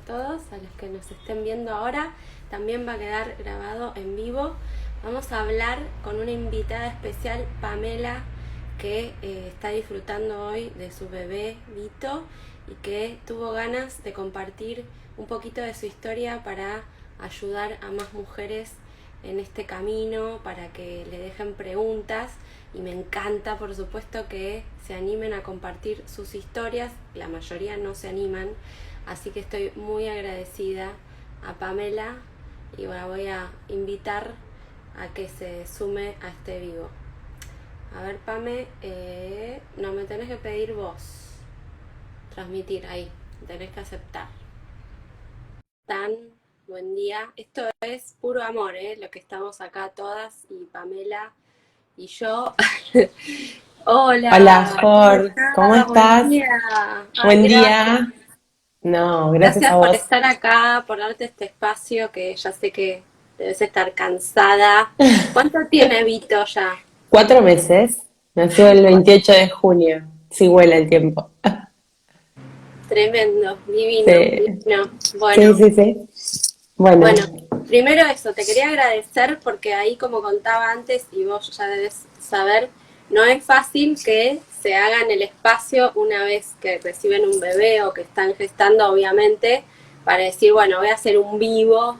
todos, a los que nos estén viendo ahora. También va a quedar grabado en vivo. Vamos a hablar con una invitada especial, Pamela, que está disfrutando hoy de su bebé Vito y que tuvo ganas de compartir un poquito de su historia para ayudar a más mujeres en este camino, para que le dejen preguntas. Y me encanta, por supuesto, que se animen a compartir sus historias. La mayoría no se animan, así que estoy muy agradecida a Pamela y la voy a invitar a que se sume a este vivo. A ver, Pame, no me tenés que pedir vos, transmitir ahí, tenés que aceptar. Tan buen día, esto es puro amor, lo que estamos acá todas y Pamela y yo. Hola, Hola, ¿cómo Jor, ¿cómo estás? Buen estás? día. Ay, Buen gracias. día. No, gracias Gracias a por vos. estar acá, por darte este espacio que ya sé que debes estar cansada. ¿Cuánto tiene Vito ya? 4 meses, nació el 28 de junio. Sí, vuela el tiempo. Tremendo, divino, Sí, divino. sí, Bueno, sí, sí. Bueno, bueno, primero eso, te quería agradecer porque ahí como contaba antes y vos ya debes saber, no es fácil que se hagan el espacio una vez que reciben un bebé o que están gestando, obviamente, para decir, bueno, voy a hacer un vivo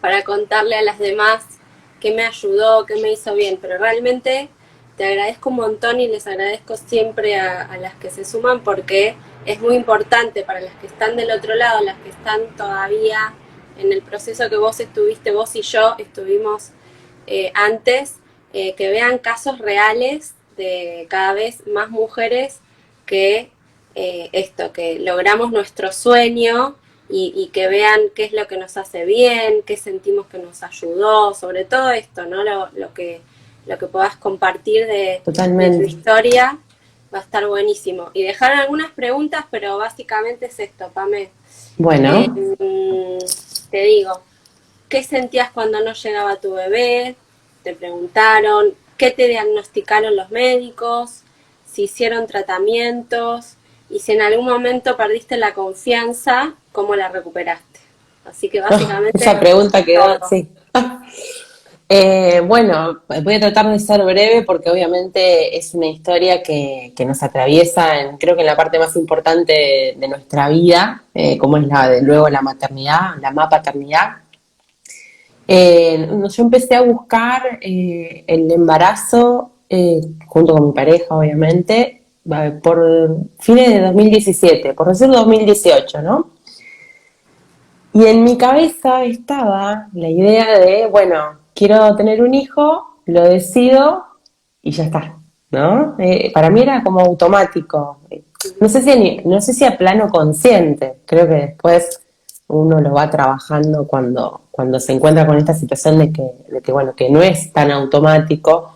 para contarle a las demás qué me ayudó, qué me hizo bien, pero realmente te agradezco un montón y les agradezco siempre a las que se suman porque es muy importante para las que están del otro lado, las que están todavía en el proceso que vos estuviste, vos y yo estuvimos antes, que vean casos reales de cada vez más mujeres que que logramos nuestro sueño y que vean qué es lo que nos hace bien, qué sentimos que nos ayudó, sobre todo esto, ¿no? Lo que puedas compartir de tu totalmente. historia va a estar buenísimo. Y dejar algunas preguntas, pero básicamente es esto, Pame. Eh, Bueno, Te digo, ¿qué sentías cuando no llegaba tu bebé? Te preguntaron, ¿qué te diagnosticaron los médicos? Si hicieron tratamientos y si en algún momento perdiste la confianza, ¿cómo la recuperaste? Así que esa básicamente pregunta quedó, todo. sí. Bueno, voy a tratar de ser breve porque obviamente es una historia que nos atraviesa, creo que en la parte más importante de nuestra vida, como es la de luego la maternidad, la mapaternidad. Yo empecé a buscar el embarazo junto con mi pareja, obviamente, por fines de 2017, por decir 2018, ¿no? Y en mi cabeza estaba la idea de, bueno, quiero tener un hijo, lo decido y ya está, ¿no? Para mí era como automático. No sé si a plano consciente, creo que después uno lo va trabajando cuando se encuentra con esta situación de que, bueno, que no es tan automático,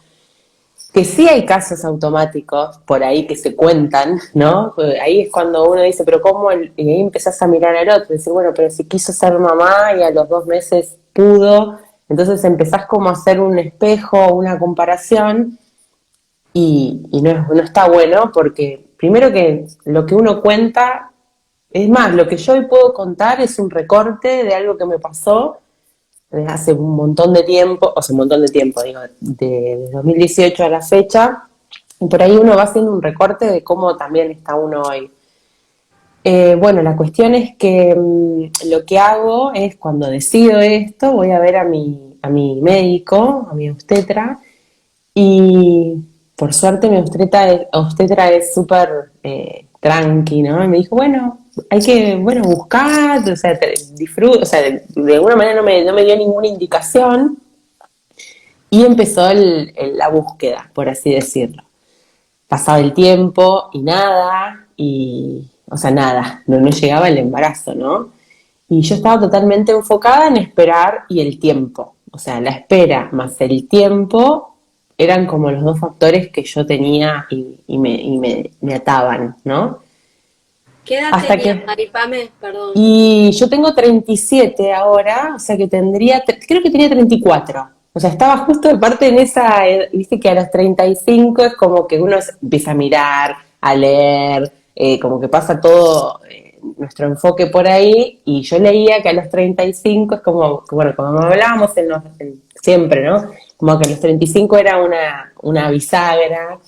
que sí hay casos automáticos por ahí que se cuentan, ¿no? Ahí es cuando uno dice, pero ¿cómo? Y ahí empezás a mirar al otro y decir, bueno, pero si quiso ser mamá y a los 2 meses pudo, entonces empezás como a hacer un espejo, una comparación y no está bueno porque primero que lo que uno cuenta, es más, lo que yo hoy puedo contar es un recorte de algo que me pasó desde hace un montón de tiempo, o sea, un montón de tiempo, digo, de 2018 a la fecha, y por ahí uno va haciendo un recorte de cómo también está uno hoy. Bueno, la cuestión es que lo que hago es cuando decido esto, voy a ver a mi médico, a mi obstetra, y por suerte mi obstetra es súper tranqui, ¿no? Y me dijo, bueno, hay que, bueno, buscar, o sea, disfruta, o sea, de alguna manera no me dio ninguna indicación y empezó la búsqueda, por así decirlo. Pasaba el tiempo y nada, o sea, nada, no llegaba el embarazo, ¿no? Y yo estaba totalmente enfocada en esperar y el tiempo. O sea, la espera más el tiempo eran como los dos factores que yo tenía y me ataban, ¿no? ¿Qué edad Hasta tenías, que... Maripame? Perdón que te... Y yo tengo 37 ahora, o sea que creo que tenía 34. O sea, estaba justo de parte en esa, viste que a los 35 es como que uno empieza a mirar, a leer, como que pasa todo nuestro enfoque por ahí, y yo leía que a los 35 es como, bueno, como hablábamos siempre, ¿no? Como que a los 35 era una bisagra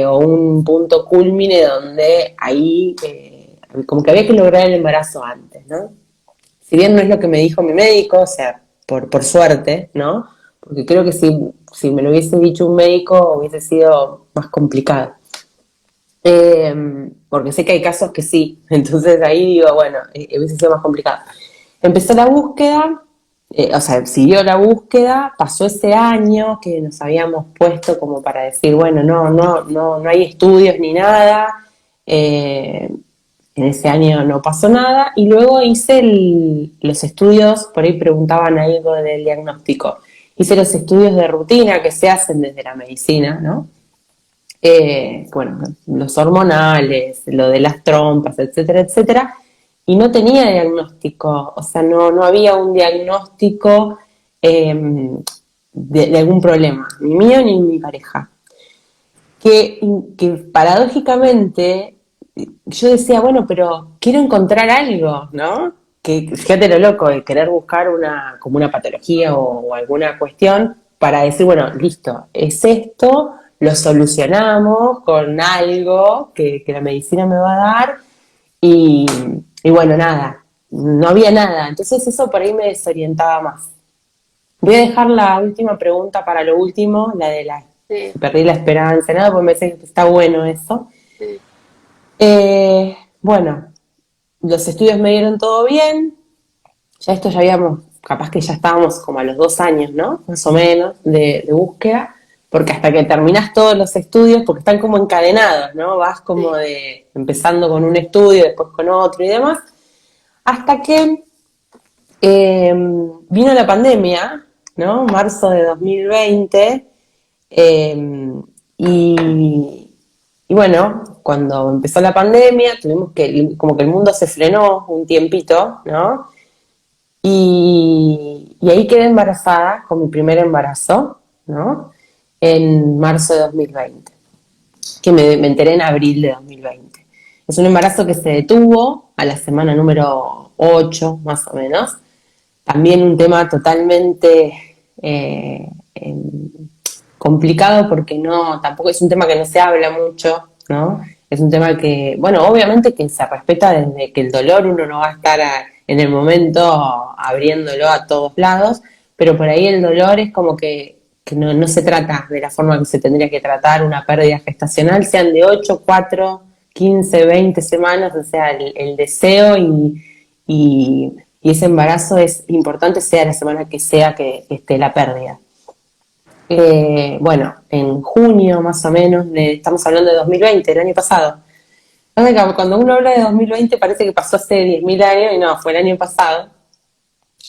o un punto cúlmine donde ahí como que había que lograr el embarazo antes, ¿no? Si bien no es lo que me dijo mi médico, o sea, por suerte, ¿no? Porque creo que si me lo hubiese dicho un médico hubiese sido más complicado. Porque sé que hay casos que sí, entonces ahí digo, bueno, hubiese sido más complicado. Empezó la búsqueda, o sea, siguió la búsqueda, pasó ese año que nos habíamos puesto como para decir, bueno, no hay estudios ni nada, en ese año no pasó nada, y luego hice los estudios, por ahí preguntaban algo del diagnóstico, hice los estudios de rutina que se hacen desde la medicina, ¿no? Bueno, los hormonales, lo de las trompas, etcétera, etcétera, y no tenía diagnóstico, o sea, no había un diagnóstico de algún problema, ni mío ni mi pareja. Que paradójicamente yo decía, bueno, pero quiero encontrar algo, ¿no? Que fíjate lo loco, de querer buscar como una patología o alguna cuestión para decir, bueno, listo, es esto, lo solucionamos con algo que la medicina me va a dar y, y bueno, nada, no había nada. Entonces eso por ahí me desorientaba más. Voy a dejar la última pregunta para lo último, la de Sí, si perdí la esperanza, nada, porque me parece que está bueno eso. sí, Bueno, los estudios me dieron todo bien, ya esto ya habíamos, capaz que ya estábamos como a los 2 años, ¿no? Más o menos, de búsqueda, porque hasta que terminás todos los estudios, porque están como encadenados, ¿no? Vas como sí. de empezando con un estudio, después con otro y demás, hasta que vino la pandemia, ¿no? Marzo de 2020, y, y bueno, cuando empezó la pandemia, tuvimos como que el mundo se frenó un tiempito, ¿no? Y ahí quedé embarazada con mi primer embarazo, ¿no? En marzo de 2020, que me enteré en abril de 2020. Es un embarazo que se detuvo a la semana número 8, más o menos. También un tema totalmente complicado porque tampoco es un tema que no se habla mucho, ¿no? Es un tema que, bueno, obviamente que se respeta desde que el dolor uno no va a estar en el momento abriéndolo a todos lados, pero por ahí el dolor es como que no se trata de la forma que se tendría que tratar una pérdida gestacional, sean de 8, 4, 15, 20 semanas, o sea, el deseo y ese embarazo es importante, sea la semana que sea que esté la pérdida. Bueno, en junio más o menos, estamos hablando de 2020, el año pasado. Cuando uno habla de 2020 parece que pasó hace 10.000 años y no, fue el año pasado.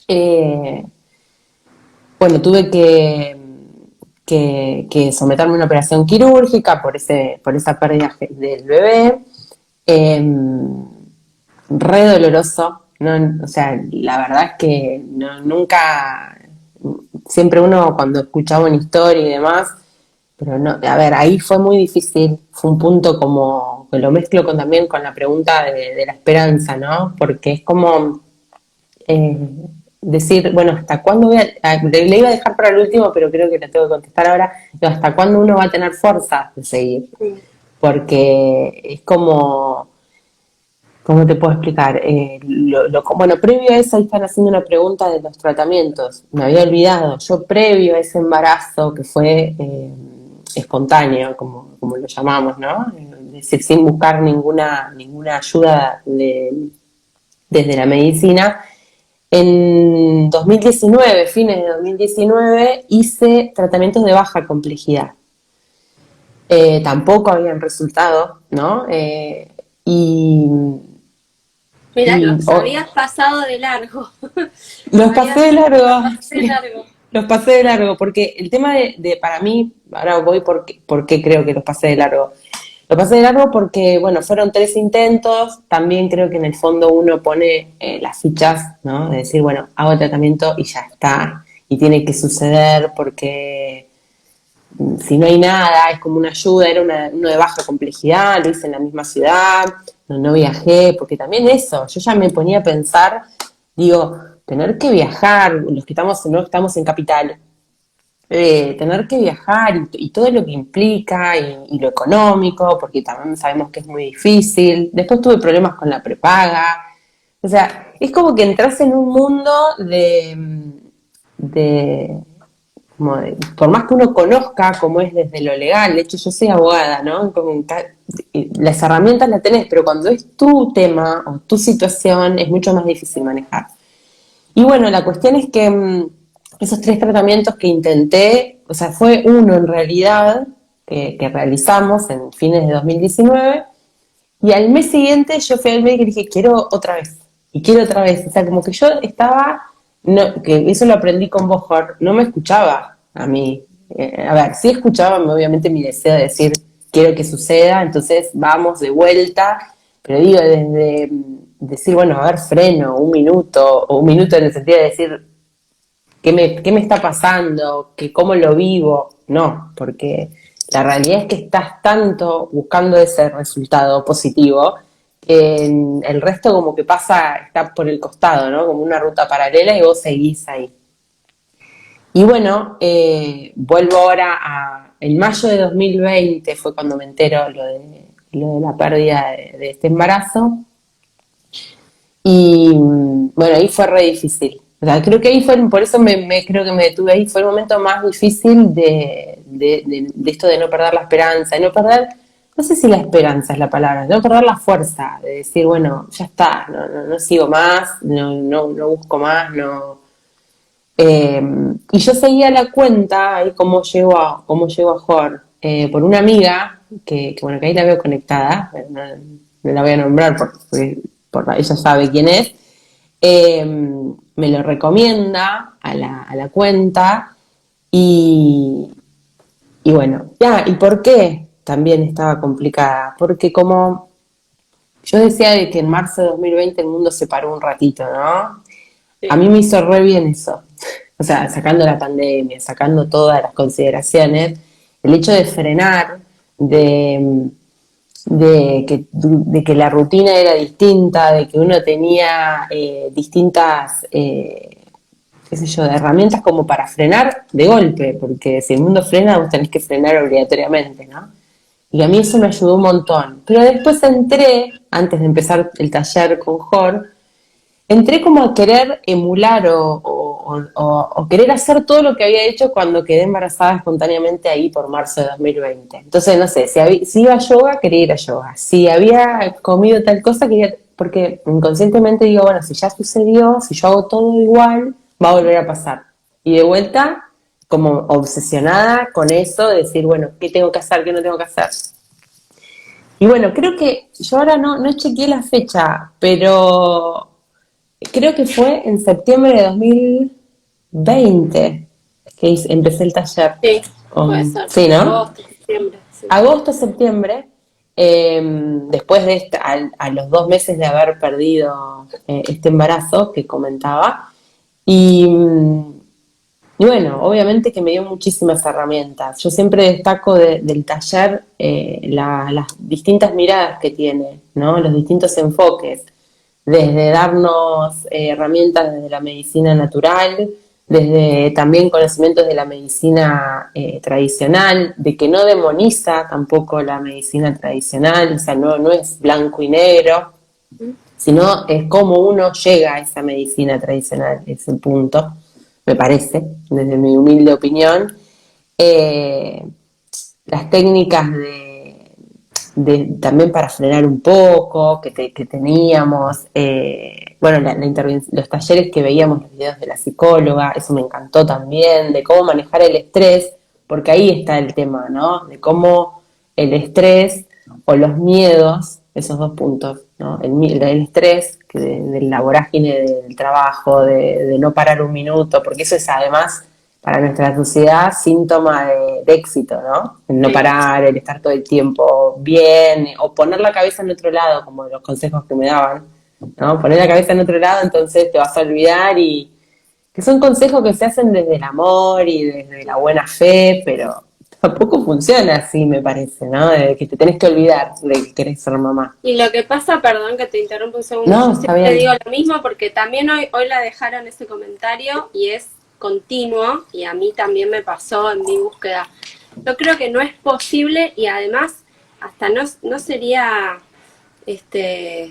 Eh, bueno, tuve que someterme a una operación quirúrgica por esa pérdida del bebé. Re doloroso, ¿no? O sea, la verdad es que nunca, siempre uno cuando escuchaba una historia y demás, pero no, a ver, ahí fue muy difícil, fue un punto como, que lo mezclo también con la pregunta de la esperanza, ¿no? Porque es como eh, decir, bueno, ¿hasta cuándo le iba a dejar para el último, pero creo que la tengo que contestar ahora, digo, ¿hasta cuándo uno va a tener fuerza de seguir? Sí. Porque es como ¿cómo te puedo explicar? Bueno, previo a eso, ahí están haciendo una pregunta de los tratamientos. Me había olvidado. Yo, previo a ese embarazo, que fue espontáneo, como lo llamamos, ¿no? Es decir, sin buscar ninguna ayuda desde la medicina, en 2019, fines de 2019, hice tratamientos de baja complejidad. Tampoco habían resultado, ¿no? Y Mira, y los habías pasado de largo. los pasé de largo, Los pasé de sí, largo. los pasé de largo, porque el tema para mí, ahora voy por qué creo que los pasé de largo. Los pasé de largo porque, bueno, fueron 3 intentos, también creo que en el fondo uno pone las fichas, ¿no? De decir, bueno, hago el tratamiento y ya está, y tiene que suceder porque si no hay nada, es como una ayuda, era uno de baja complejidad, lo hice en la misma ciudad, no viajé, porque también eso, yo ya me ponía a pensar, digo, tener que viajar, los que no estamos en capital, tener que viajar y todo lo que implica y lo económico, porque también sabemos que es muy difícil. Después tuve problemas con la prepaga. O sea, es como que entras en un mundo de, por más que uno conozca cómo es desde lo legal, de hecho yo soy abogada, ¿no? Las herramientas las tenés, pero cuando es tu tema o tu situación es mucho más difícil manejar. Y bueno, la cuestión es que esos 3 tratamientos que intenté, o sea, fue uno en realidad que realizamos en fines de 2019, y al mes siguiente yo fui al médico y dije, quiero otra vez, y quiero otra vez. O sea, como que yo estaba, no, que eso lo aprendí con vos, Jor, no me escuchaba a mí. A ver, sí escuchaba obviamente mi deseo de decir, quiero que suceda, entonces vamos de vuelta, pero digo, desde decir, bueno, a ver, freno, un minuto en el sentido de decir, qué me está pasando, que cómo lo vivo, no, porque la realidad es que estás tanto buscando ese resultado positivo que el resto como que pasa, está por el costado, ¿no? Como una ruta paralela y vos seguís ahí. Y bueno, vuelvo ahora en mayo de 2020 fue cuando me entero lo de la pérdida de este embarazo. Y bueno, ahí fue re difícil. O sea, creo que ahí fue, por eso creo que me detuve ahí, fue el momento más difícil de esto de no perder la esperanza, de no perder, no sé si la esperanza es la palabra, de no perder la fuerza, de decir, bueno, ya está, no sigo más, no busco más, no. Y yo seguía la cuenta, ahí cómo llego a Jor, por una amiga, bueno, que ahí la veo conectada, no la voy a nombrar porque ella sabe quién es, me lo recomienda a la cuenta y, y bueno, ya, ¿y por qué también estaba complicada? Porque como yo decía de que en marzo de 2020 el mundo se paró un ratito, ¿no? Sí. A mí me hizo re bien eso. O sea, sacando la pandemia, sacando todas las consideraciones, el hecho de frenar, de, de que la rutina era distinta, de que uno tenía distintas, qué sé yo, herramientas como para frenar de golpe, porque si el mundo frena, vos tenés que frenar obligatoriamente, ¿no? Y a mí eso me ayudó un montón. Pero después entré, antes de empezar el taller con Jor, entré como a querer emular o querer hacer todo lo que había hecho cuando quedé embarazada espontáneamente ahí por marzo de 2020. Entonces, no sé, si iba a yoga, quería ir a yoga. Si había comido tal cosa, quería, porque inconscientemente digo, bueno, si ya sucedió, si yo hago todo igual, va a volver a pasar. Y de vuelta, como obsesionada con eso, de decir, bueno, ¿qué tengo que hacer? ¿Qué no tengo que hacer? Y bueno, creo que yo ahora no chequeé la fecha, pero creo que fue en septiembre de 2020 que empecé el taller. Sí, puede ser. Sí, ¿no? Agosto, septiembre. Sí. Agosto, septiembre, después de a los 2 meses de haber perdido este embarazo que comentaba. Y, y bueno, obviamente que me dio muchísimas herramientas. Yo siempre destaco del taller las distintas miradas que tiene, ¿no? Los distintos enfoques, desde darnos herramientas desde la medicina natural, desde también conocimientos de la medicina tradicional, de que no demoniza tampoco la medicina tradicional, o sea, no es blanco y negro, sino es cómo uno llega a esa medicina tradicional, es el punto, me parece, desde mi humilde opinión. Las técnicas también para frenar un poco, que teníamos, bueno, los talleres que veíamos, los videos de la psicóloga, eso me encantó también, de cómo manejar el estrés, porque ahí está el tema, ¿no? De cómo el estrés o los miedos, esos 2 puntos, ¿no? El estrés de la vorágine del trabajo, de no parar un minuto, porque eso es además para nuestra sociedad síntoma de éxito, ¿no? El no parar, el estar todo el tiempo bien, o poner la cabeza en otro lado, como los consejos que me daban, ¿no? Poner la cabeza en otro lado, entonces te vas a olvidar que son consejos que se hacen desde el amor y desde la buena fe, pero tampoco funciona así, me parece, ¿no? De que te tenés que olvidar de que querés ser mamá. Y lo que pasa, perdón que te interrumpo un segundo, No, yo está siempre bien. digo lo mismo porque también hoy la dejaron ese comentario y es continuo y a mí también me pasó en mi búsqueda. Yo creo que no es posible y además hasta no sería este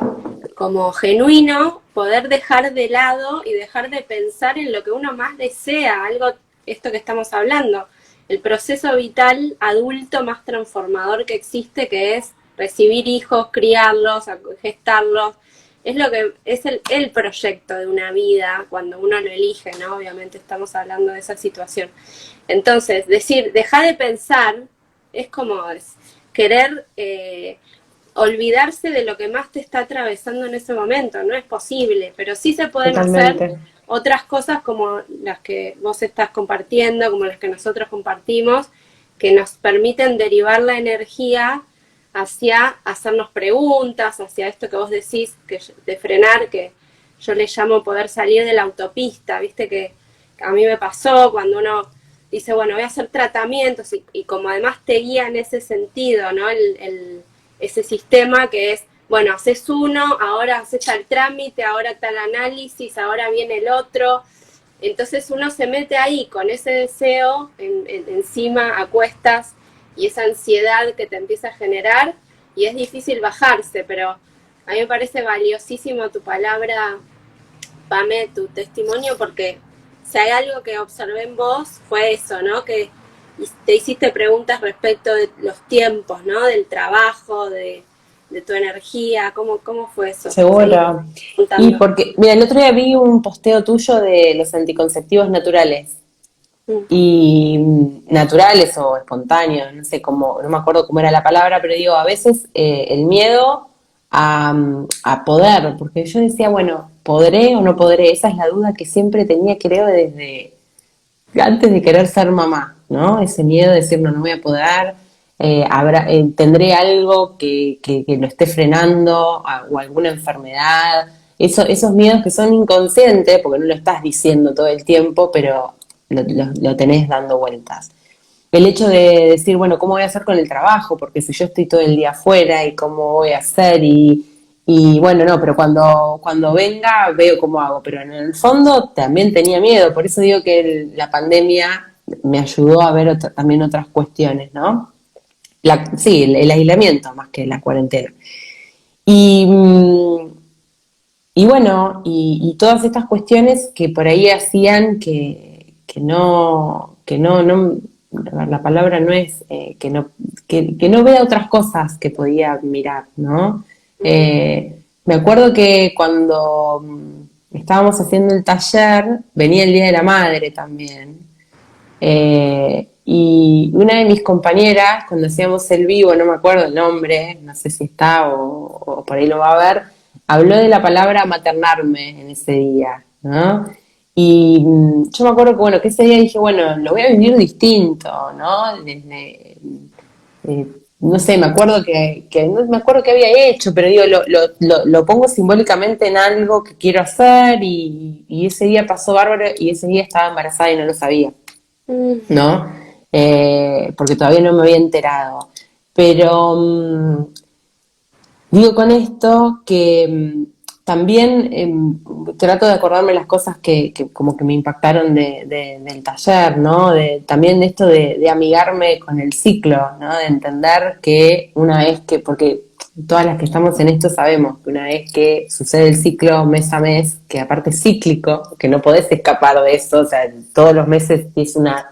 como genuino poder dejar de lado y dejar de pensar en lo que uno más desea, algo, esto que estamos hablando, el proceso vital adulto más transformador que existe, que es recibir hijos, criarlos, gestarlos, es lo que es el proyecto de una vida cuando uno lo elige, ¿no? Obviamente estamos hablando de esa situación. Entonces, decir, deja de pensar, es como querer olvidarse de lo que más te está atravesando en ese momento, no es posible, pero sí se pueden hacer Totalmente. otras cosas como las que vos estás compartiendo, como las que nosotros compartimos, que nos permiten derivar la energía hacia hacernos preguntas, hacia esto que vos decís, que de frenar, que yo le llamo poder salir de la autopista, viste que a mí me pasó cuando uno dice, bueno, voy a hacer tratamientos y como además te guía en ese sentido, ¿no? Ese sistema que es, bueno, haces uno, ahora haces tal trámite, ahora tal análisis, ahora viene el otro. Entonces uno se mete ahí con ese deseo encima a cuestas y esa ansiedad que te empieza a generar y es difícil bajarse, pero a mí me parece valiosísimo tu palabra, Pame, tu testimonio, porque si hay algo que observé en vos fue eso, ¿no? Que te hiciste preguntas respecto de los tiempos, ¿no? Del trabajo, de tu energía, ¿cómo fue eso? Seguí Seguro. Y contando. porque, mira, el otro día vi un posteo tuyo de los anticonceptivos naturales. Mm. Y naturales o espontáneos, no sé cómo, no me acuerdo cómo era la palabra, pero digo, a veces el miedo a poder, porque yo decía, bueno, ¿podré o no podré? Esa es la duda que siempre tenía, creo, desde antes de querer ser mamá, ¿no? Ese miedo de decir, no, no voy a poder, tendré algo que lo esté frenando o alguna enfermedad. Esos miedos que son inconscientes, porque no lo estás diciendo todo el tiempo, pero lo tenés dando vueltas. El hecho de decir, bueno, ¿cómo voy a hacer con el trabajo? Porque si yo estoy todo el día afuera y cómo voy a hacer y bueno, no, pero cuando venga veo cómo hago, pero en el fondo también tenía miedo, por eso digo que la pandemia me ayudó a ver también otras cuestiones, ¿no? Sí, el aislamiento más que la cuarentena. Y, y bueno, y todas estas cuestiones que por ahí hacían que no, la palabra no es que no vea otras cosas que podía mirar, ¿no? Me acuerdo que cuando estábamos haciendo el taller, venía el Día de la Madre también. Y una de mis compañeras, cuando hacíamos el vivo, no me acuerdo el nombre, no sé si está o por ahí lo va a ver, habló de la palabra maternarme en ese día, ¿no? Y yo me acuerdo que, bueno, que ese día dije, bueno, lo voy a vivir distinto, ¿no? Eh, no sé, me acuerdo que no me acuerdo qué había hecho, pero digo, lo pongo simbólicamente en algo que quiero hacer y ese día pasó bárbaro y ese día estaba embarazada y no lo sabía. Mm. ¿No? Porque todavía no me había enterado. Pero digo con esto que también trato de acordarme las cosas que como que me impactaron del taller, ¿no? También de esto de amigarme con el ciclo, ¿no? De entender que una vez que, porque todas las que estamos en esto sabemos que una vez que sucede el ciclo mes a mes, que aparte es cíclico, que no podés escapar de eso, o sea, todos los meses es una...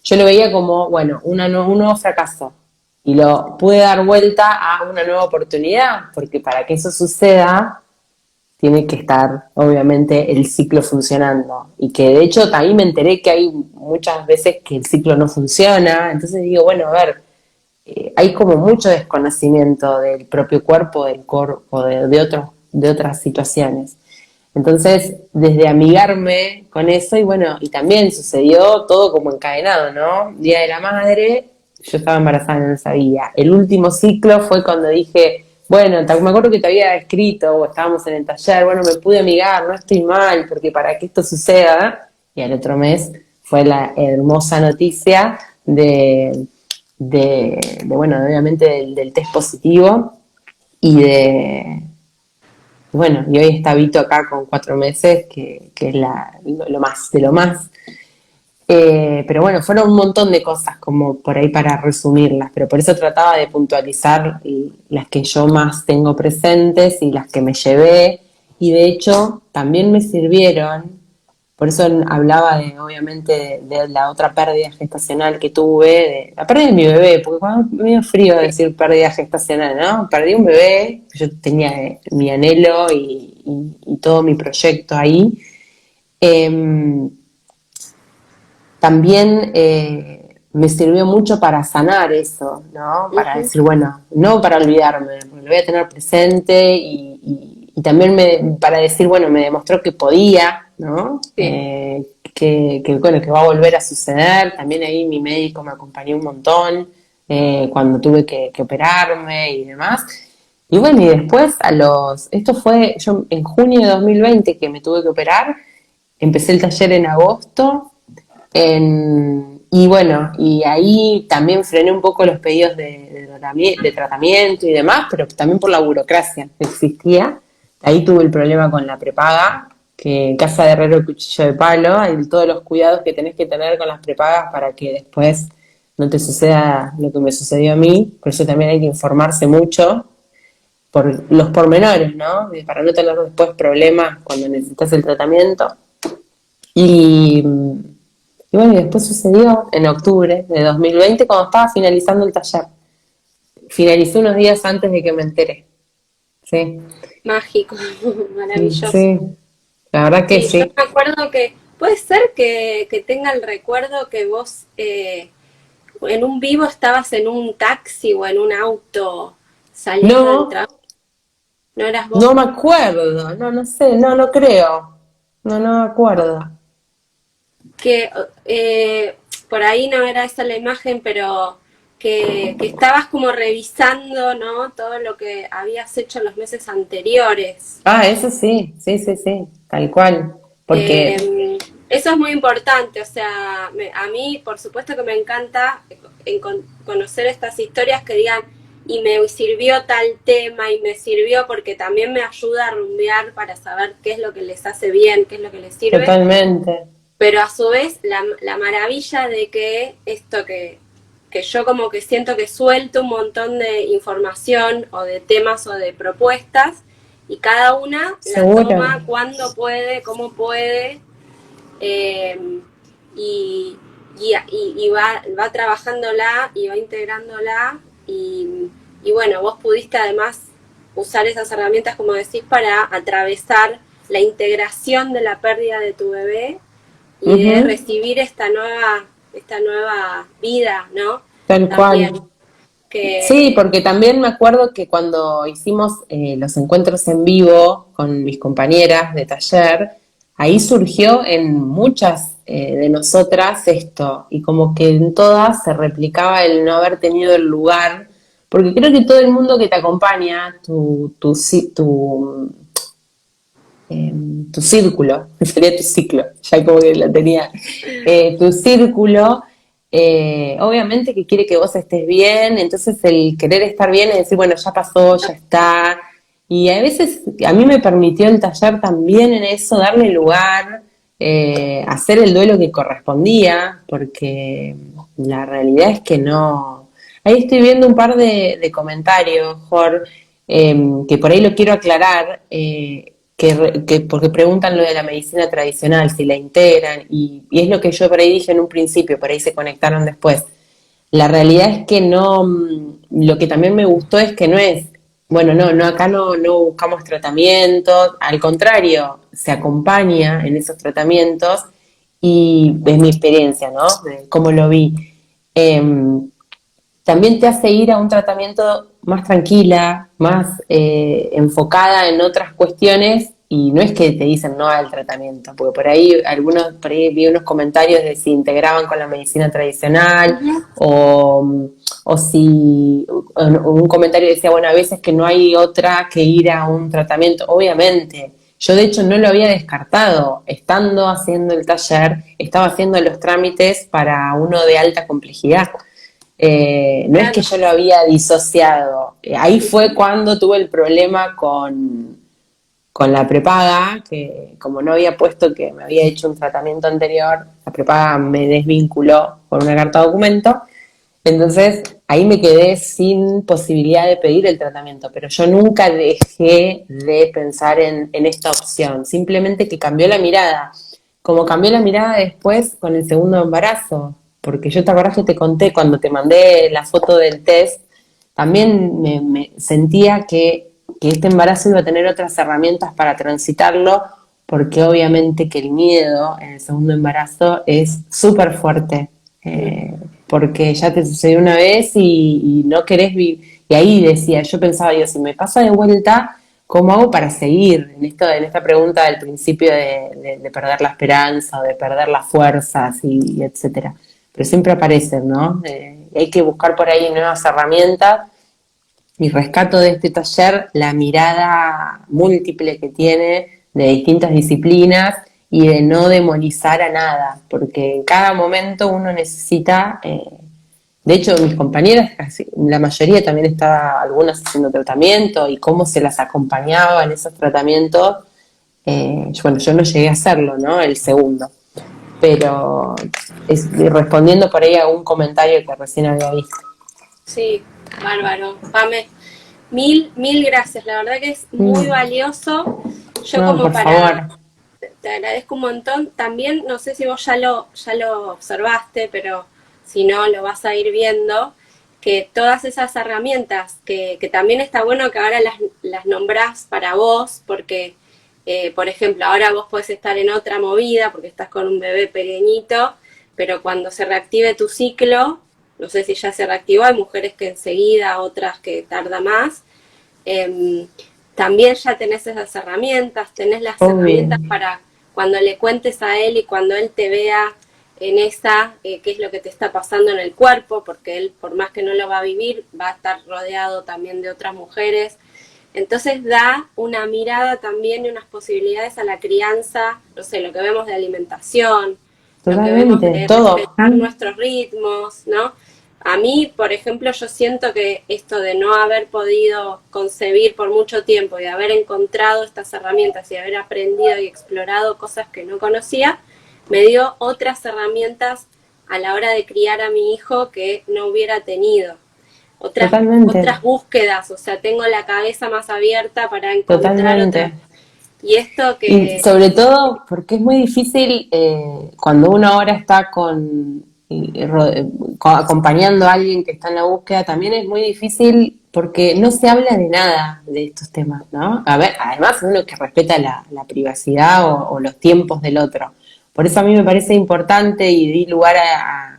Yo lo veía como, bueno, un nuevo fracaso, y lo pude dar vuelta a una nueva oportunidad, porque para que eso suceda tiene que estar obviamente el ciclo funcionando y que de hecho también me enteré que hay muchas veces que el ciclo no funciona, entonces digo, bueno, a ver, hay como mucho desconocimiento del propio cuerpo, del cuerpo, de otras situaciones. Entonces, desde amigarme con eso, y bueno, y también sucedió todo como encadenado, ¿no? Día de la Madre, yo estaba embarazada, no lo sabía. El último ciclo fue cuando dije, bueno, me acuerdo que te había escrito, o estábamos en el taller, bueno, me pude amigar, no estoy mal, porque para que esto suceda, y al otro mes fue la hermosa noticia bueno, obviamente del test positivo y bueno, y hoy está Vito acá con 4 meses, que es lo más de lo más. Pero bueno, fueron un montón de cosas como por ahí para resumirlas, pero por eso trataba de puntualizar las que yo más tengo presentes y las que me llevé, y de hecho también me sirvieron, por eso hablaba obviamente, de la otra pérdida gestacional que tuve, de la pérdida de mi bebé, porque cuando me dio frío decir pérdida gestacional, ¿no? Perdí un bebé, yo tenía mi anhelo y todo mi proyecto ahí. Eh, También me sirvió mucho para sanar eso, ¿no? Para Ujú. decir, bueno, no para olvidarme, porque lo voy a tener presente y también para decir, bueno, me demostró que podía, ¿no? Sí. Bueno, que va a volver a suceder. También ahí mi médico me acompañó un montón cuando tuve que operarme y demás. Y bueno, y después esto fue yo en junio de 2020 que me tuve que operar, empecé el taller en agosto. Y bueno, y ahí también frené un poco los pedidos de tratamiento y demás, pero también por la burocracia que existía. Ahí tuve el problema con la prepaga, que en casa de herrero cuchillo de palo, hay todos los cuidados que tenés que tener con las prepagas para que después no te suceda lo que me sucedió a mí. Por eso también hay que informarse mucho por los pormenores, ¿no? Para no tener después problemas cuando necesitas el tratamiento. Y y bueno, y después sucedió en octubre de 2020 cuando estaba finalizando el taller. Finalicé unos días antes de que me enteré. Sí, Mágico, maravilloso. sí, la verdad que Sí, yo sí. me acuerdo que puede ser que tenga el recuerdo que vos en un vivo estabas en un taxi o en un auto saliendo del No, trabajo. ¿No eras vos? no me acuerdo, no, no sé, no, no creo. No, no me acuerdo. Que por ahí no era esa la imagen, pero que estabas como revisando, ¿no? Todo lo que habías hecho los meses anteriores. Ah, eso sí, sí, sí, sí, tal cual. Porque, Eso es muy importante, o sea, a mí por supuesto que me encanta conocer estas historias que digan, y me sirvió tal tema, y me sirvió porque también me ayuda a rumbear para saber qué es lo que les hace bien, qué es lo que les sirve, totalmente, pero a su vez la maravilla de que esto que yo como que siento que suelto un montón de información o de temas o de propuestas y cada una la seguro. toma cuando puede, cómo puede, eh, y, y va trabajándola y va integrándola y bueno, vos pudiste además usar esas herramientas, como decís, para atravesar la integración de la pérdida de tu bebé y de Ujú, recibir esta nueva vida, ¿no? tal También, cual. Sí, que porque también me acuerdo que cuando hicimos los encuentros en vivo con mis compañeras de taller, ahí surgió en muchas de nosotras esto, y como que en todas se replicaba el no haber tenido el lugar, porque creo que todo el mundo que te acompaña, eh, tu círculo, sería tu ciclo, ya como que lo tenía, tu círculo, obviamente que quiere que vos estés bien, entonces el querer estar bien es decir, bueno, ya pasó, ya está, y a veces a mí me permitió el taller también en eso, darle lugar, hacer el duelo que correspondía, porque la realidad es que no. Ahí estoy viendo un par de comentarios, Jorge, que por ahí lo quiero aclarar, porque preguntan lo de la medicina tradicional, si la integran, y es lo que yo por ahí dije en un principio, por ahí se conectaron después. La realidad es que no, lo que también me gustó es que no es, bueno, no, acá no buscamos tratamientos, al contrario, se acompaña en esos tratamientos y es mi experiencia, ¿no? De cómo lo vi. Em, También te hace ir a un tratamiento más tranquila, más enfocada en otras cuestiones y no es que te dicen no al tratamiento, porque por ahí vi unos comentarios de si integraban con la medicina tradicional uh-huh. o si un comentario decía, bueno, a veces que no hay otra que ir a un tratamiento, obviamente. Yo de hecho no lo había descartado, estando haciendo el taller, estaba haciendo los trámites para uno de alta complejidad. No es que Claro, yo lo había disociado. Ahí fue cuando tuve el problema con la prepaga, que como no había puesto que me había hecho un tratamiento anterior, la prepaga me desvinculó con una carta documento. Entonces ahí me quedé sin posibilidad de pedir el tratamiento, pero yo nunca dejé de pensar en esta opción, simplemente que cambió la mirada, como cambió la mirada después con el segundo embarazo, porque yo te acordás que te conté cuando te mandé la foto del test, también me sentía que este embarazo iba a tener otras herramientas para transitarlo, porque obviamente que el miedo en el segundo embarazo es súper fuerte, porque ya te sucedió una vez y no querés vivir. Y ahí decía, yo pensaba, Dios, si me pasa de vuelta, ¿cómo hago para seguir? En esta pregunta del principio de perder la esperanza o de perder las fuerzas y etcétera. Pero siempre aparecen, ¿no? Y hay que buscar por ahí nuevas herramientas y rescato de este taller la mirada múltiple que tiene de distintas disciplinas y de no demonizar a nada, porque en cada momento uno necesita, de hecho mis compañeras, casi, la mayoría también estaba, algunas haciendo tratamiento y cómo se las acompañaba en esos tratamientos, bueno, yo no llegué a hacerlo, ¿no? El segundo, pero respondiendo por ahí a un comentario que recién había visto. sí, bárbaro. Pame, mil gracias. La verdad que es muy Mm, valioso. Yo no, como por favor. te agradezco un montón. También, no sé si vos ya lo observaste, pero si no, lo vas a ir viendo, que todas esas herramientas, que también está bueno que ahora las nombrás para vos, porque, por ejemplo, ahora vos podés estar en otra movida, porque estás con un bebé pequeñito, pero cuando se reactive tu ciclo, no sé si ya se reactivó, hay mujeres que enseguida, otras que tarda más, eh, también ya tenés esas herramientas, tenés las Obvio, herramientas para cuando le cuentes a él y cuando él te vea en esa, qué es lo que te está pasando en el cuerpo, porque él, por más que no lo va a vivir, va a estar rodeado también de otras mujeres. Entonces da una mirada también y unas posibilidades a la crianza, no sé, lo que vemos de alimentación, lo que vemos totalmente, de todo. respetar nuestros ritmos, ¿no? A mí, por ejemplo, yo siento que esto de no haber podido concebir por mucho tiempo y de haber encontrado estas herramientas y haber aprendido y explorado cosas que no conocía, me dio otras herramientas a la hora de criar a mi hijo que no hubiera tenido. Totalmente, Otras búsquedas, o sea, tengo la cabeza más abierta para encontrar otras. totalmente. Y esto Y que, sobre todo porque es muy difícil cuando uno ahora está acompañando a alguien que está en la búsqueda, también es muy difícil porque no se habla de nada de estos temas, ¿no? A ver, además uno que respeta la privacidad o los tiempos del otro. Por eso a mí me parece importante y di lugar a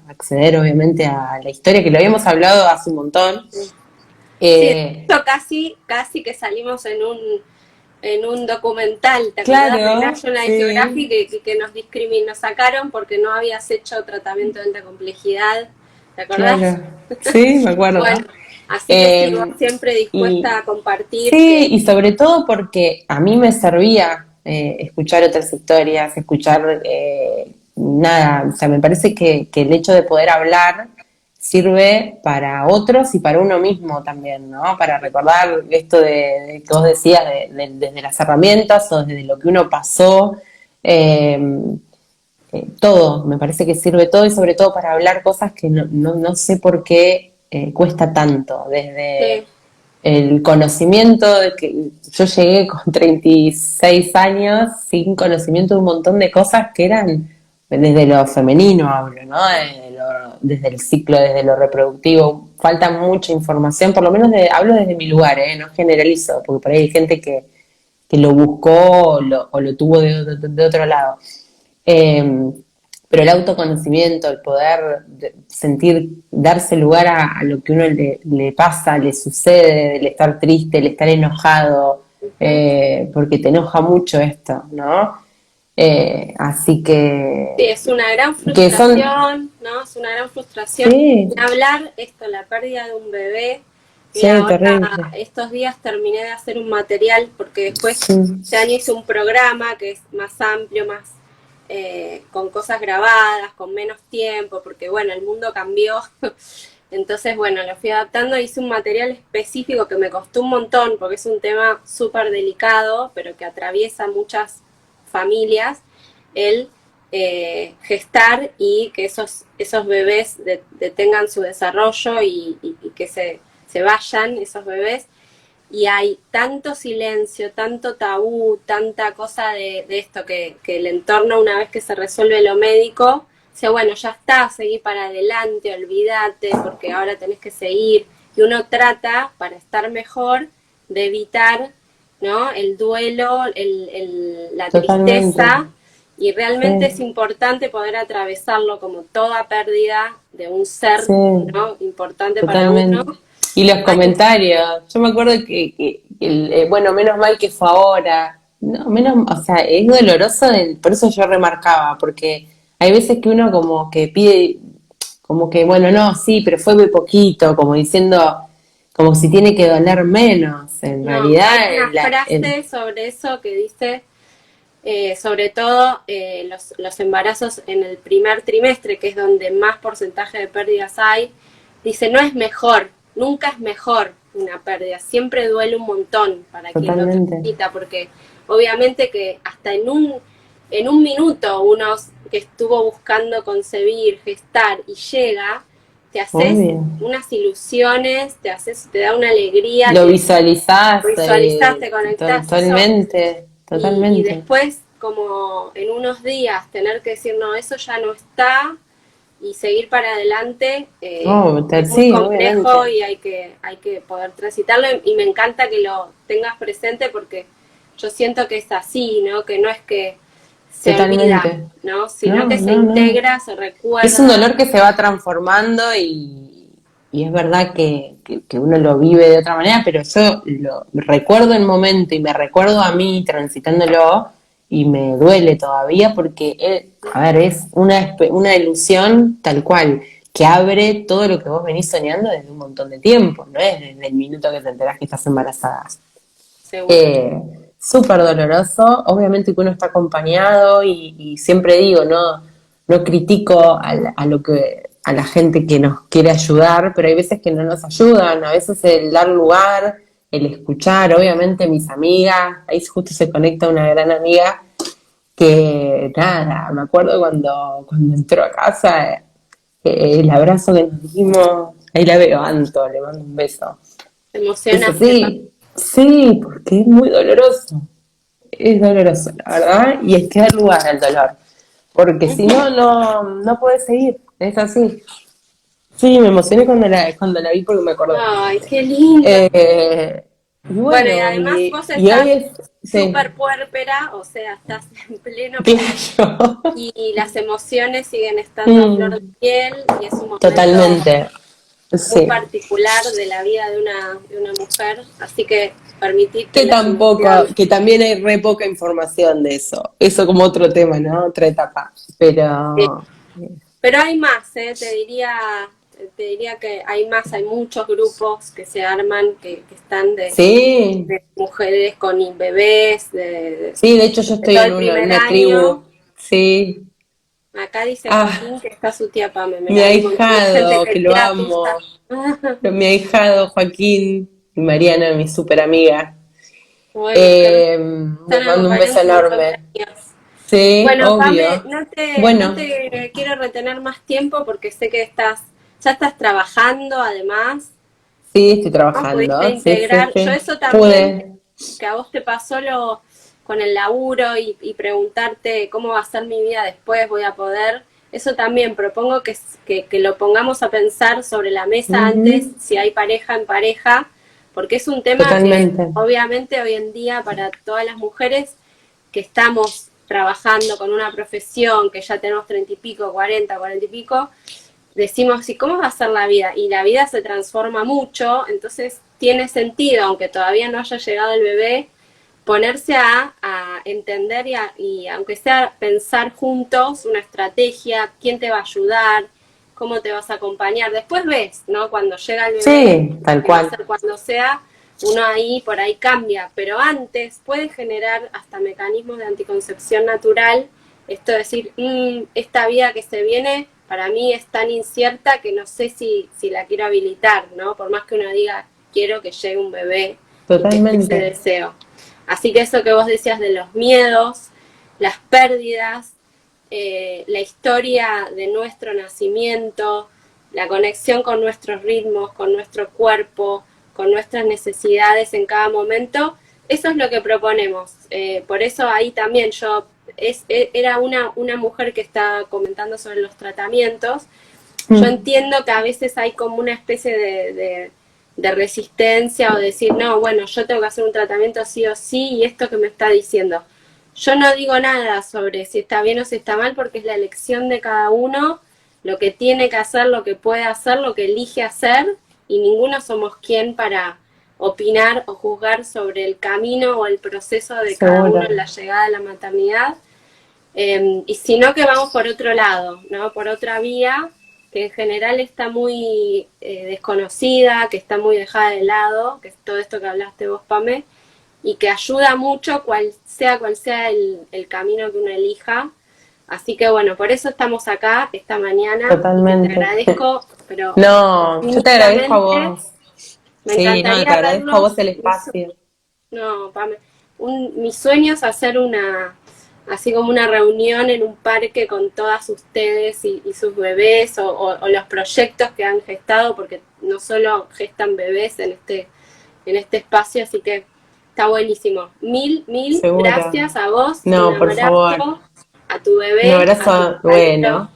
acceder obviamente a la historia, que lo habíamos hablado hace un montón. sí, Eh, esto casi que salimos en un documental, ¿te acordás de claro, National sí. Geographic que nos sacaron porque no habías hecho tratamiento de alta complejidad? ¿Te acordás? Claro, sí, me Bueno, acuerdo. así que sigo Eh, siempre dispuesta y a compartir sí, que y sobre todo porque a mí me servía escuchar otras historias, escuchar nada, o sea, me parece que el hecho de poder hablar sirve para otros y para uno mismo también, ¿no? Para recordar esto de que vos decías, desde las herramientas o desde lo que uno pasó. Eh, todo, me parece que sirve todo y sobre todo para hablar cosas que no sé por qué cuesta tanto, desde sí, el conocimiento de que yo llegué con 36 años sin conocimiento de un montón de cosas que eran desde lo femenino hablo, ¿no? Desde el ciclo, desde lo reproductivo, falta mucha información, por lo menos hablo desde mi lugar, no generalizo, porque por ahí hay gente que lo buscó o lo tuvo de otro lado. Eh, pero el autoconocimiento, el poder sentir, darse lugar a lo que uno le pasa, le sucede, el estar triste, el estar enojado, ujú. porque te enoja mucho esto, ¿no? Así Sí, es una gran que son, frustración, ¿no? Es una gran frustración. sí, Ni hablar esto, la pérdida de un bebé. Mira, sí, ahora terrible, estos días terminé de hacer un material porque después sí, este año hice un programa que es más amplio, más, con cosas grabadas, con menos tiempo, porque bueno, el mundo cambió. Entonces, bueno, lo fui adaptando, hice un material específico que me costó un montón, porque es un tema súper delicado, pero que atraviesa muchas familias, el gestar y que esos bebés detengan su desarrollo y que se vayan esos bebés. Y hay tanto silencio, tanto tabú, tanta cosa de esto que el entorno, una vez que se resuelve lo médico, dice, bueno, ya está, seguí para adelante, olvídate, porque ahora tenés que seguir. Y uno trata, para estar mejor, de evitar, ¿no?, el duelo, la Totalmente. tristeza, y realmente es Sí, importante poder atravesarlo como toda pérdida de un ser, sí, ¿no?, importante para uno. totalmente. Y los Hay que, comentarios, yo me acuerdo bueno, menos mal que fue ahora. No, menos, o sea, es doloroso, por eso yo remarcaba, porque hay veces que uno como que pide, como que, bueno, no, sí, pero fue muy poquito, como diciendo, como si tiene que doler menos. En no, hay realidad, una frase sobre eso que dice, sobre todo los embarazos en el primer trimestre, que es donde más porcentaje de pérdidas hay, dice, no es mejor, nunca es mejor una pérdida, siempre duele un montón para quien lo totalmente, transita, porque obviamente que hasta en un minuto uno que estuvo buscando concebir, gestar y llega, te haces obvio. unas ilusiones, te da una alegría, Lo te visualizás, visualizás, te conectás, eso, totalmente, y totalmente. después, como en unos días, tener que decir, no, eso ya no está, y seguir para adelante, No, es muy sí, complejo obviamente, y hay que poder transitarlo, y me encanta que lo tengas presente porque yo siento que es así, ¿no? Que no es que se olvida, totalmente. ¿no? Sino No, que se no, no. integra, se Es un recuerda. dolor que se va transformando y es verdad que uno lo vive de otra manera, pero yo lo recuerdo el momento y me recuerdo a mí transitándolo y me duele todavía porque, a ver, es una ilusión tal cual, que abre todo lo que vos venís soñando desde un montón de tiempo, no es desde el minuto que te enterás que estás embarazada. Seguro. Eh, Súper doloroso, obviamente que uno está acompañado y siempre digo, no critico a la gente que nos quiere ayudar, pero hay veces que no nos ayudan, a veces el dar lugar, el escuchar, obviamente mis amigas, ahí justo se conecta una gran amiga que nada, me acuerdo cuando entró a casa, el abrazo que nos dimos, ahí la veo, Anto, le mando un beso. Te Es emocionaste. así, sí, porque es muy doloroso. Es doloroso, la verdad, y hay que dar lugar al dolor. Porque si no, no puedes seguir. Es así. Sí, me emocioné cuando la vi porque me acordé. Ay, qué lindo. Eh, y Bueno, y bueno, además vos y hoy estás es. Sí, súper puérpera, o sea, estás en pleno claro. y las emociones siguen estando a flor de Mm, piel y es un momento totalmente. muy Sí. particular de la vida de una mujer, así que permitite las emociones. Que también hay re poca información de eso. Eso como otro tema, ¿no? Otra etapa. Sí. Pero Pero hay más, te diría que hay más, hay muchos grupos que se arman, que están sí, de mujeres con bebés, sí, de hecho yo de estoy todo en el una, primer una año. tribu. Sí. Acá dice Ah, Joaquín que está su tía Pame, mi mira, hay un montón de gente ahijado, que que lo tira amo. tuya. Mi ahijado Joaquín y Mariana, mi super amiga. Bueno, qué rico. Les Están mando un beso acompañando un montón de enorme. años. Sí, Bueno, Pame, obvio. no Bueno, te quiero retener más tiempo porque sé que ya estás trabajando además, sí, estoy ¿no? Pudiste trabajando. Sí, sí, integrar. Yo sí. eso también, Pude. que a vos te pasó con el laburo y preguntarte cómo va a ser mi vida después, voy a poder. Eso también propongo que lo pongamos a pensar sobre la mesa antes, Ujú, si hay pareja en pareja, porque es un tema que totalmente. obviamente hoy en día para todas las mujeres que estamos trabajando con una profesión, que ya tenemos 30 y pico, 40 y pico, decimos, ¿y cómo va a ser la vida? Y la vida se transforma mucho, entonces tiene sentido, aunque todavía no haya llegado el bebé, ponerse a entender y aunque sea pensar juntos una estrategia, quién te va a ayudar, cómo te vas a acompañar. Después ves, ¿no? Cuando llega el bebé, Sí, tal que va a cual. ser cuando sea, uno ahí por ahí cambia, pero antes puede generar hasta mecanismos de anticoncepción natural esto de decir, esta vida que se viene para mí es tan incierta que no sé si la quiero habilitar, ¿no? Por más que uno diga, quiero que llegue un bebé y que esté ese Totalmente. deseo. Así que eso que vos decías de los miedos, las pérdidas, la historia de nuestro nacimiento, la conexión con nuestros ritmos, con nuestro cuerpo, con nuestras necesidades en cada momento, eso es lo que proponemos. Por eso ahí también era una mujer que estaba comentando sobre los tratamientos. Yo Mm. entiendo que a veces hay como una especie de resistencia o decir, no, bueno, yo tengo que hacer un tratamiento sí o sí y esto que me está diciendo. Yo no digo nada sobre si está bien o si está mal porque es la elección de cada uno, lo que tiene que hacer, lo que puede hacer, lo que elige hacer y ninguno somos quien para opinar o juzgar sobre el camino o el proceso de cada uno en Seguro. la llegada a la maternidad. Y sino que vamos por otro lado, ¿no? Por otra vía que en general está muy desconocida, que está muy dejada de lado, que es todo esto que hablaste vos, Pame, y que ayuda mucho cual sea el camino que uno elija. Así que bueno, por eso estamos acá esta mañana y que te Totalmente. agradezco, pero No, yo te agradezco a infinitamente. vos. Me Sí, no, te encantaría agradezco a vos verlos. el espacio. No, Pame, mi sueño es hacer así como una reunión en un parque con todas ustedes y sus bebés o los proyectos que han gestado, porque no solo gestan bebés en este espacio, así que está buenísimo. Mil Seguro. gracias a vos, un No, por favor. abrazo a tu Un bebé, a tu abrazo, compañero,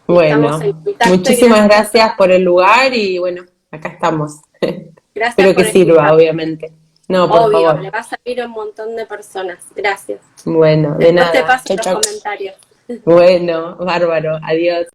bueno, y estamos en bueno. contacto y Muchísimas gracias, gracias por el lugar y bueno, acá estamos. gracias Espero que por sirva, escuchar. obviamente. No, por Obvio, le favor. va a servir a un montón de personas. Gracias. Bueno, de Después te nada. paso Chau, los chau. comentarios. Bueno, bárbaro. Adiós.